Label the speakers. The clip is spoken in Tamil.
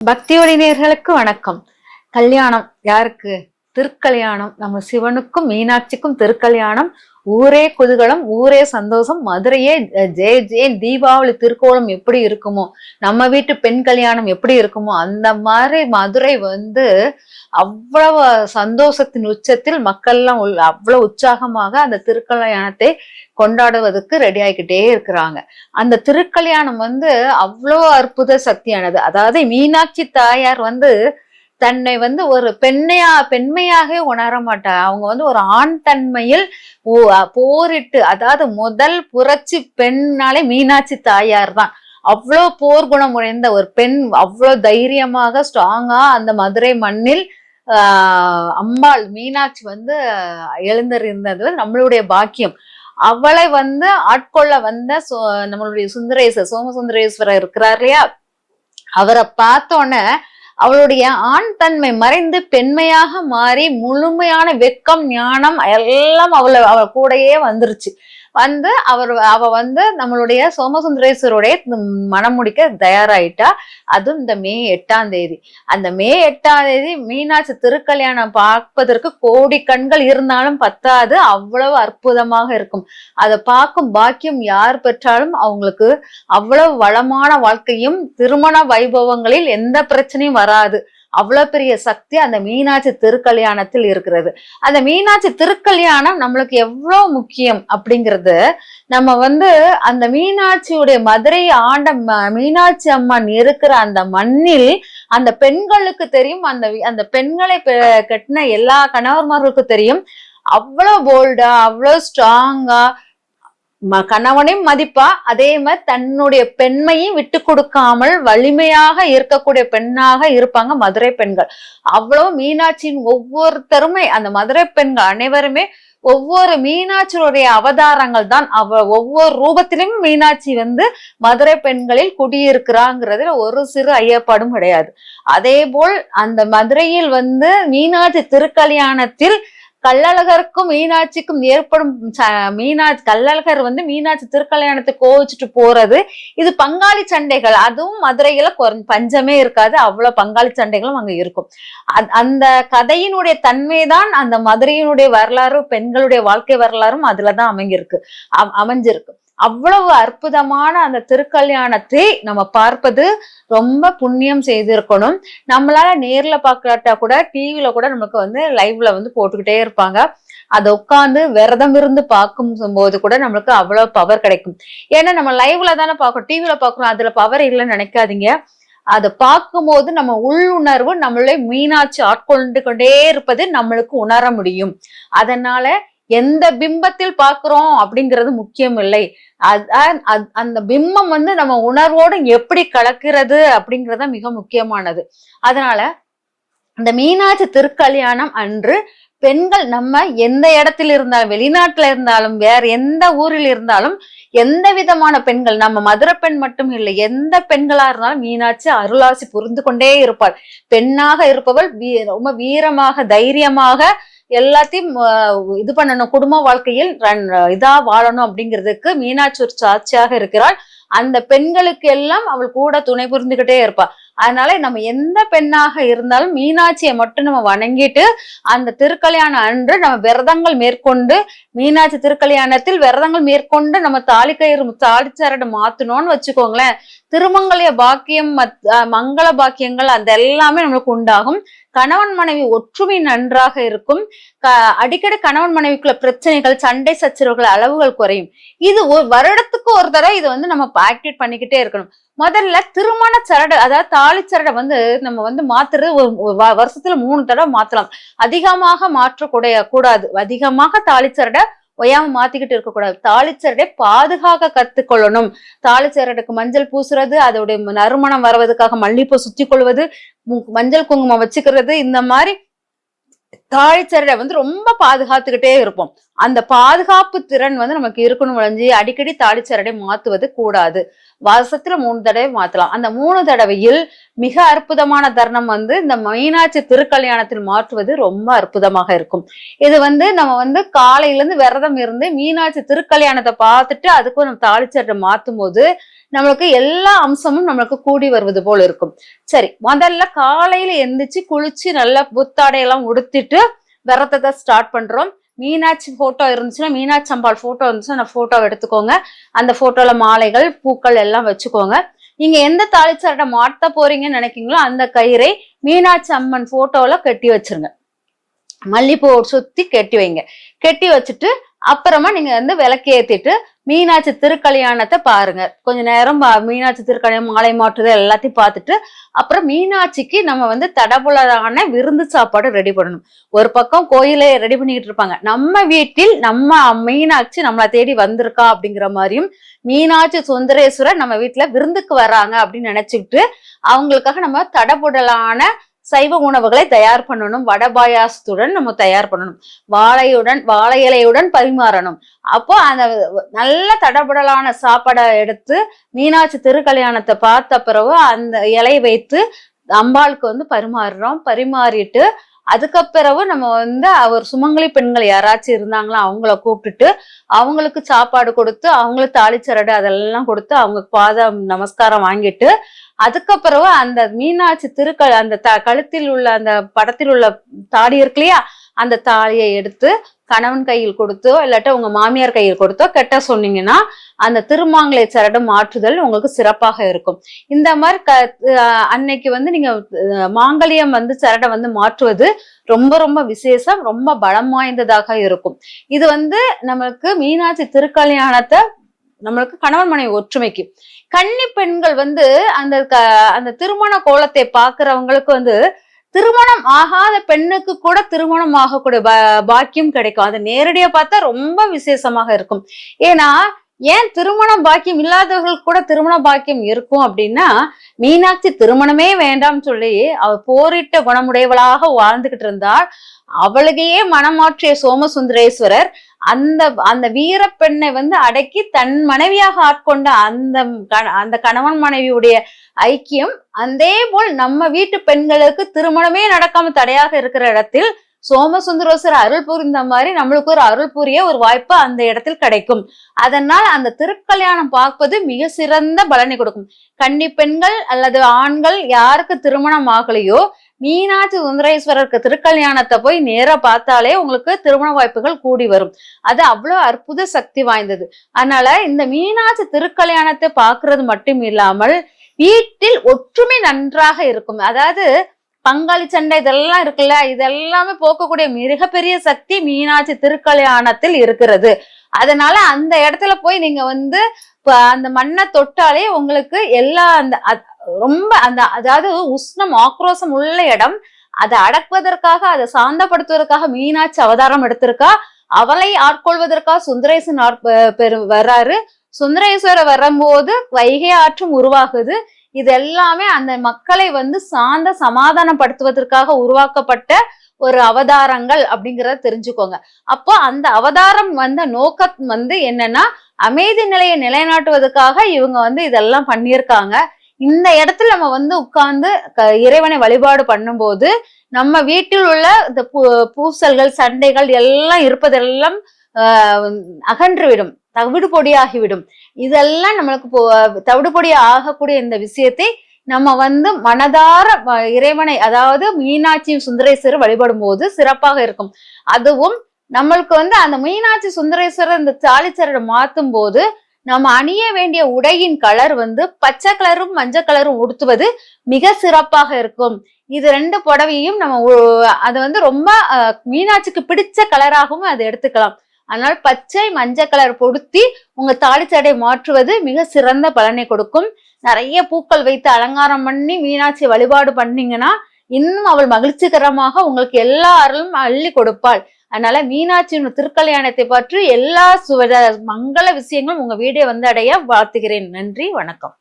Speaker 1: பக்தி ஒளிநேயர்களுக்கு வணக்கம். கல்யாணம் யாருக்கு? திருக்கல்யாணம். நம்ம சிவனுக்கும் மீனாட்சிக்கும் திருக்கல்யாணம். ஊரே குதூகலம், ஊரே சந்தோஷம், மதுரையே ஜெய ஜெயன். தீபாவளி திருக்கோலம் எப்படி இருக்குமோ, நம்ம வீட்டு பெண் கல்யாணம் எப்படி இருக்குமோ, அந்த மாதிரி மதுரை அவ்வளவு சந்தோஷத்தின் உச்சத்தில் மக்கள்லாம் அவ்வளவு உற்சாகமாக அந்த திருக்கல்யாணத்தை கொண்டாடுவதற்கு ரெடி ஆகிக்கிட்டே இருக்கிறாங்க. அந்த திருக்கல்யாணம் அவ்வளோ அற்புத சக்தியானது. அதாவது மீனாட்சி தாயார் தன்னை ஒரு பெண்மையாக உணர மாட்டாங்க. அவங்க ஒரு ஆண் தன்மையில் போரிட்டு, அதாவது முதல் புரட்சி பெண்ணாலே மீனாட்சி தாயார் தான். அவ்வளோ போர்க்குணம் உடைந்த ஒரு பெண், அவ்வளோ தைரியமாக ஸ்ட்ராங்கா அந்த மதுரை மண்ணில் அம்பாள் மீனாட்சி எழுந்திருந்தது நம்மளுடைய பாக்கியம். அவளை ஆட்கொள்ள நம்மளுடைய சோமசுந்தரேஸ்வரர் இருக்கிறார் இல்லையா, அவரை பார்த்தோன்னே அவளுடைய ஆண் தன்மை மறைந்து பெண்மையாக மாறி முழுமையான வெக்கம் ஞானம் எல்லாம் அவ கூடயே வந்துருச்சு. அவ நம்மளுடைய சோமசுந்தரேஸ்வருடைய மனம் முடிக்க தயாராயிட்டா. அதுவும் இந்த மே 8ஆம் தேதி. அந்த மே 8ஆம் தேதி மீனாட்சி திருக்கல்யாணம் பார்ப்பதற்கு கோடி கண்கள் இருந்தாலும் பத்தாது, அவ்வளவு அற்புதமாக இருக்கும். அதை பார்க்கும் பாக்கியம் யார் பெற்றாலும் அவங்களுக்கு அவ்வளவு வளமான வாழ்க்கையும் திருமண வைபவங்களில் எந்த பிரச்சனையும் வராது. அவ்வளவு பெரிய சக்தி அந்த மீனாட்சி திருக்கல்யாணத்தில் இருக்கிறது. அந்த மீனாட்சி திருக்கல்யாணம் நம்மளுக்கு எவ்வளவு முக்கியம் அப்படிங்கிறது நம்ம அந்த மீனாட்சியுடைய மதுரை ஆண்ட மீனாட்சி அம்மன் இருக்கிற அந்த மண்ணில் அந்த பெண்களுக்கு தெரியும். அந்த பெண்களை கட்டின எல்லா கணவர்மார்களுக்கும் தெரியும். அவ்வளவு போல்டா, அவ்வளவு ஸ்ட்ராங்கா, கணவனையும் மதிப்பா, அதே மாதிரி தன்னுடைய பெண்மையும் விட்டு கொடுக்காமல் வலிமையாக இருக்கக்கூடிய பெண்ணாக இருப்பாங்க மதுரை பெண்கள். அவ்வளவு மீனாட்சியின் ஒவ்வொருத்தருமே, அந்த மதுரை பெண்கள் அனைவருமே ஒவ்வொரு மீனாட்சியுடைய அவதாரங்கள் தான். ஒவ்வொரு ரூபத்திலும் மீனாட்சி மதுரை பெண்களில் குடியிருக்கிறாங்கிறதுல ஒரு சிறு ஐயப்பாடும் கிடையாது. அதே போல் அந்த மதுரையில் மீனாட்சி திருக்கல்யாணத்தில் கள்ளழகருக்கும் மீனாட்சிக்கும் ஏற்படும் கள்ளழகர் மீனாட்சி திருக்கல்யாணத்தை கோவிச்சுட்டு போறது, இது பங்காளி சண்டைகள். அதுவும் மதுரையில பஞ்சமே இருக்காது, அவ்வளவு பங்காளி சண்டைகளும் அங்க இருக்கும். அந்த கதையினுடைய தன்மைதான் அந்த மதுரையினுடைய வரலாறு, பெண்களுடைய வாழ்க்கை வரலாறும் அதுலதான் அமைஞ்சிருக்கு. அவ்வளவு அற்புதமான அந்த திருக்கல்யாணத்தை நம்ம பார்ப்பது ரொம்ப புண்ணியம் செய்திருக்கணும். நம்மளால நேர்ல பார்க்காட்டா கூட டிவில கூட நமக்கு லைவ்ல போட்டுக்கிட்டே இருப்பாங்க. அதை உட்காந்து விரதம் இருந்து பார்க்கும் போது கூட நம்மளுக்கு அவ்வளவு பவர் கிடைக்கும். ஏன்னா நம்ம லைவ்ல தானே பார்க்கணும், டிவில பார்க்கணும், அதுல பவர் இல்லைன்னு நினைக்காதீங்க. அதை பார்க்கும்போது நம்ம உள்ளுணர்வு நம்மளுடைய மீனாட்சி ஆட்கொண்டு கொண்டே இருப்பது நம்மளுக்கு உணர முடியும். அதனால எந்த பிம்பத்தில் பார்க்கிறோம் அப்படிங்கிறது முக்கியம் இல்லை. அந்த பிம்பம் நம்ம உணர்வோடு எப்படி கலக்கிறது அப்படிங்கறத மிக முக்கியமானது. அதனால இந்த மீனாட்சி திருக்கல்யாணம் அன்று பெண்கள் நம்ம எந்த இடத்துல இருந்தாலும், வெளிநாட்டுல இருந்தாலும், வேற எந்த ஊரில் இருந்தாலும், எந்த விதமான பெண்கள், நம்ம மதுரை பெண் மட்டும் இல்லை, எந்த பெண்களா இருந்தாலும் மீனாட்சி அருளாசி புரிந்து கொண்டே இருப்பாள். பெண்ணாக இருப்பவள் ரொம்ப வீரமாக தைரியமாக எல்லாத்தையும் இது பண்ணணும், குடும்ப வாழ்க்கையில் இதா வாழணும் அப்படிங்கிறதுக்கு மீனாட்சி ஒரு சாட்சியாக இருக்கிறாள். அந்த பெண்களுக்கு எல்லாம் அவள் கூட துணை புரிந்துகிட்டே இருப்பா. அதனால நம்ம எந்த பெண்ணாக இருந்தாலும் மீனாட்சியை மட்டும் நம்ம வணங்கிட்டு அந்த திருக்கல்யாணம் அன்று நம்ம விரதங்கள் மேற்கொண்டு, மீனாட்சி திருக்கல்யாணத்தில் விரதங்கள் மேற்கொண்டு நம்ம தாலிச்சரடை மாத்தணும்னு வச்சுக்கோங்களேன், திருமங்கல்ய பாக்கியம் மங்கள பாக்கியங்கள் அந்த எல்லாமே நம்மளுக்கு உண்டாகும். கணவன் மனைவி ஒற்றுமை நன்றாக இருக்கும். அடிக்கடி கணவன் மனைவிக்குள்ள பிரச்சனைகள், சண்டை சச்சரவுகள் அளவுகள் குறையும். இது ஒரு வருடத்துக்கு ஒரு தடவை இது நம்ம ஆக்டிவேட் பண்ணிக்கிட்டே இருக்கணும். முதல்ல திருமண சரடை, அதாவது தாலி சரடை நம்ம மாத்துறது வருஷத்துல 3 தடவை மாத்தலாம். அதிகமாக கூடாது. அதிகமாக தாலி சரடை ஒய்யாம மாத்திக்கிட்டு இருக்கக்கூடாது. தாலிச்சரடை பாதுகாக்க கத்துக்கொள்ளணும். தாலிச்சரடைக்கு மஞ்சள் பூசுறது, அதோடைய நறுமணம் வருவதற்காக மல்லிப்பூ சுத்தி கொள்வது, மஞ்சள் குங்குமம் வச்சுக்கிறது, இந்த மாதிரி தாலிச்சரடை ரொம்ப பாதுகாத்துக்கிட்டே இருப்போம். அந்த பாதுகாப்பு திறன் நமக்கு இருக்கணும். விளைஞ்சி அடிக்கடி தாலிச்சரடை மாத்துவது கூடாது. வருஷத்துல 3 தடவை மாத்தலாம். அந்த 3 தடவையில் மிக அற்புதமான தருணம் இந்த மீனாட்சி திருக்கல்யாணத்தில் மாற்றுவது ரொம்ப அற்புதமாக இருக்கும். இது நம்ம காலையில இருந்து விரதம் இருந்து மீனாட்சி திருக்கல்யாணத்தை பார்த்துட்டு அதுக்கும் நம்ம தாலிச்சரடை மாத்தும் போது நம்மளுக்கு எல்லா அம்சமும் நம்மளுக்கு கூடி வருவது போல இருக்கும். சரி, முதல்ல காலையில எந்திரிச்சு குளிச்சு நல்லா புத்தாடையெல்லாம் உடுத்திட்டு விரதத்தை ஸ்டார்ட் பண்றோம். மீனாட்சி போட்டோ இருந்துச்சுன்னா, மீனாட்சி அம்பாள் போட்டோ இருந்துச்சுன்னா அந்த போட்டோவை எடுத்துக்கோங்க. அந்த போட்டோல மாலைகள் பூக்கள் எல்லாம் வச்சுக்கோங்க. நீங்க எந்த தாலிச்சரடை மாட்ட போறீங்கன்னு நினைக்கீங்களோ அந்த கயிறை மீனாட்சி அம்மன் போட்டோல கட்டி வச்சிருங்க. மல்லிப்பூ சுத்தி கட்டி வைங்க. கட்டி வச்சுட்டு அப்புறமா நீங்க வந்து விளக்கு ஏத்திட்டு மீனாட்சி திருக்கல்யாணத்தை பாருங்க. கொஞ்ச நேரம் மீனாட்சி திருக்கல்யாணம் மாலை மாற்றுதல் எல்லாத்தையும் பார்த்துட்டு அப்புறம் மீனாட்சிக்கு நம்ம வந்து தடபுடலான விருந்து சாப்பாடு ரெடி பண்ணணும். ஒரு பக்கம் கோயிலே ரெடி பண்ணிட்டு இருப்பாங்க, நம்ம வீட்டில் நம்ம மீனாட்சி நம்மளை தேடி வந்திருக்கா அப்படிங்கிற மாதிரியும் மீனாட்சி சுந்தரேஸ்வரர் நம்ம வீட்டுல விருந்துக்கு வர்றாங்க அப்படின்னு நினைச்சுக்கிட்டு அவங்களுக்காக நம்ம தடபுடலான சைவ உணவுகளை தயார் பண்ணணும். வடபாயாசத்துடன் நம்ம தயார் பண்ணணும். வாழை இலையுடன் பரிமாறணும். அப்போ அந்த நல்ல தடபுடலான சாப்பாடை எடுத்து மீனாட்சி திருக்கல்யாணத்தை பார்த்த பிறகு அந்த இலையை வைத்து அம்பாளுக்கு வந்து பரிமாறுறோம். பரிமாறிட்டு அதுக்கப்பிறகு நம்ம வந்து அவர் சுமங்கலி பெண்கள் யாராச்சும் இருந்தாங்களோ அவங்கள கூப்பிட்டுட்டு அவங்களுக்கு சாப்பாடு கொடுத்து அவங்களுக்கு தாளிச்சரடு அதெல்லாம் கொடுத்து அவங்க பாத நமஸ்காரம் வாங்கிட்டு அதுக்கப்புறம் அந்த மீனாட்சி அந்த கழுத்தில் உள்ள அந்த படத்தில் உள்ள தாடி இருக்கு இல்லையா, அந்த தாலியை எடுத்து கணவன் கையில் கொடுத்தோ இல்லாட்ட உங்க மாமியார் கையில் கொடுத்தோ கெட்ட சொன்னீங்கன்னா அந்த திருமாங்கலை சரடு மாற்றுதல் உங்களுக்கு சிறப்பாக இருக்கும். இந்த மாதிரி அன்னைக்கு வந்து நீங்க மாங்கல்யம் வந்து சரடை வந்து மாற்றுவது ரொம்ப ரொம்ப விசேஷம், ரொம்ப பலம் வாய்ந்ததாக இருக்கும். இது வந்து நம்மளுக்கு மீனாட்சி திருக்கல்யாணத்தை நம்மளுக்கு கணவன் மனைவி ஒற்றுமைக்கு. கன்னி பெண்கள் வந்து அந்த திருமண கோலத்தை பாக்குறவங்களுக்கு வந்து திருமணம் ஆகாத பெண்ணுக்கு கூட திருமணம் ஆகக்கூடிய பாக்கியம் கிடைக்கும். அதை நேரடியா பார்த்தா ரொம்ப விசேஷமாக இருக்கும். ஏன்னா ஏன் திருமணம் பாக்கியம் இல்லாதவர்களுக்கு கூட திருமண பாக்கியம் இருக்கும் அப்படின்னா, மீனாட்சி திருமணமே வேண்டாம்னு சொல்லி அவ போரிட்ட குணமுடையவளாக வாழ்ந்துகிட்டு இருந்தால் அவளுக்கையே மனமாற்றிய சோமசுந்தரேஸ்வரர் அந்த வீர பெண்ணை வந்து அடக்கி தன் மனைவியாக ஆட்கொண்ட அந்த கணவன் மனைவியுடைய ஐக்கியம். அதே போல் நம்ம வீட்டு பெண்களுக்கு திருமணமே நடக்காம தடையாக இருக்கிற இடத்தில் சோமசுந்தரேஸ்வரர் அருள் புரிந்த மாதிரி நம்மளுக்கு ஒரு அருள் புரிய ஒரு வாய்ப்பு அந்த இடத்தில் கிடைக்கும். அதனால் அந்த திருக்கல்யாணம் பார்ப்பது மிக சிறந்த பலனை கொடுக்கும். கன்னி பெண்கள் அல்லது ஆண்கள் யாருக்கு திருமணம் ஆகலையோ மீனாட்சி சுந்தரேஸ்வரருக்கு திருக்கல்யாணத்தை போய் நேரா பார்த்தாலே உங்களுக்கு திருமண வாய்ப்புகள் கூடி வரும். அது அவ்வளவு அற்புத சக்தி வாய்ந்தது. அதனால இந்த மீனாட்சி திருக்கல்யாணத்தை பார்க்கறது மட்டும் இல்லாமல் வீட்டில் ஒற்றுமை நன்றாக இருக்கும். அதாவது பங்காளி சண்டை இதெல்லாம் இருக்குல்ல, இதெல்லாமே போக்கக்கூடிய மிகப்பெரிய சக்தி மீனாட்சி திருக்கல்யாணத்தில் இருக்கிறது. அதனால அந்த இடத்துல போய் நீங்க வந்து அந்த மண்ணை தொட்டாலே உங்களுக்கு எல்லா ரொம்ப அதாவது உஷ்ணம் ஆக்ரோஷம் உள்ள இடம், அதை அடக்குவதற்காக அதை சாந்தப்படுத்துவதற்காக மீனாட்சி அவதாரம் எடுத்திருக்கா. அவளை ஆட்கொள்வதற்காக சுந்தரேசன் வர்றாரு. சுந்தரேஸ்வரர் வரும்போது வைகை ஆற்றும் உருவாகுது. இது எல்லாமே அந்த மக்களை வந்து சாந்த சமாதானப்படுத்துவதற்காக உருவாக்கப்பட்ட ஒரு அவதாரங்கள் அப்படிங்கிறத தெரிஞ்சுக்கோங்க. அப்போ அந்த அவதாரம் வந்த நோக்கம் வந்து என்னன்னா அமைதி நிலையை நிலைநாட்டுவதற்காக இவங்க வந்து இதெல்லாம் பண்ணியிருக்காங்க. இந்த இடத்துல நம்ம வந்து உட்கார்ந்து இறைவனை வழிபாடு பண்ணும்போது நம்ம வீட்டில் உள்ள இந்த பூசல்கள் சண்டைகள் எல்லாம் இருப்பதெல்லாம் அகன்றுவிடும், தவிடு பொடியாகிவிடும். இதெல்லாம் நம்மளுக்கு தவிடு பொடி ஆகக்கூடிய இந்த விஷயத்தை நம்ம வந்து மனதார இறைவனை அதாவது மீனாட்சி சுந்தரேஸ்வரர் வழிபடும் போது சிறப்பாக இருக்கும். அதுவும் நம்மளுக்கு வந்து அந்த மீனாட்சி சுந்தரேஸ்வரர் இந்த தாலிச்சரடை மாத்தும் போது நம்ம அணிய வேண்டிய உடையின் கலர் வந்து பச்சை கலரும் மஞ்சள் கலரும் உடுத்துவது மிக சிறப்பாக இருக்கும். இது ரெண்டு புடவையும் நம்ம அது வந்து ரொம்ப மீனாட்சிக்கு பிடிச்ச கலராகவும் அதை எடுத்துக்கலாம். அதனால பச்சை மஞ்சள் கலர் பொடுத்தி உங்க தாலிச்சடை மாற்றுவது மிக சிறந்த பலனை கொடுக்கும். நிறைய பூக்கள் வைத்து அலங்காரம் பண்ணி மீனாட்சி வழிபாடு பண்ணீங்கன்னா இன்னும் அவள் மகிழ்ச்சிகரமாக உங்களுக்கு எல்லா அருளும் அள்ளி கொடுப்பாள். அதனால மீனாட்சியின் திருக்கல்யாணத்தை பற்றி எல்லா மங்கள விஷயங்களும் உங்க வீடியோ வந்து அடைய வாழ்த்துகிறேன். நன்றி, வணக்கம்.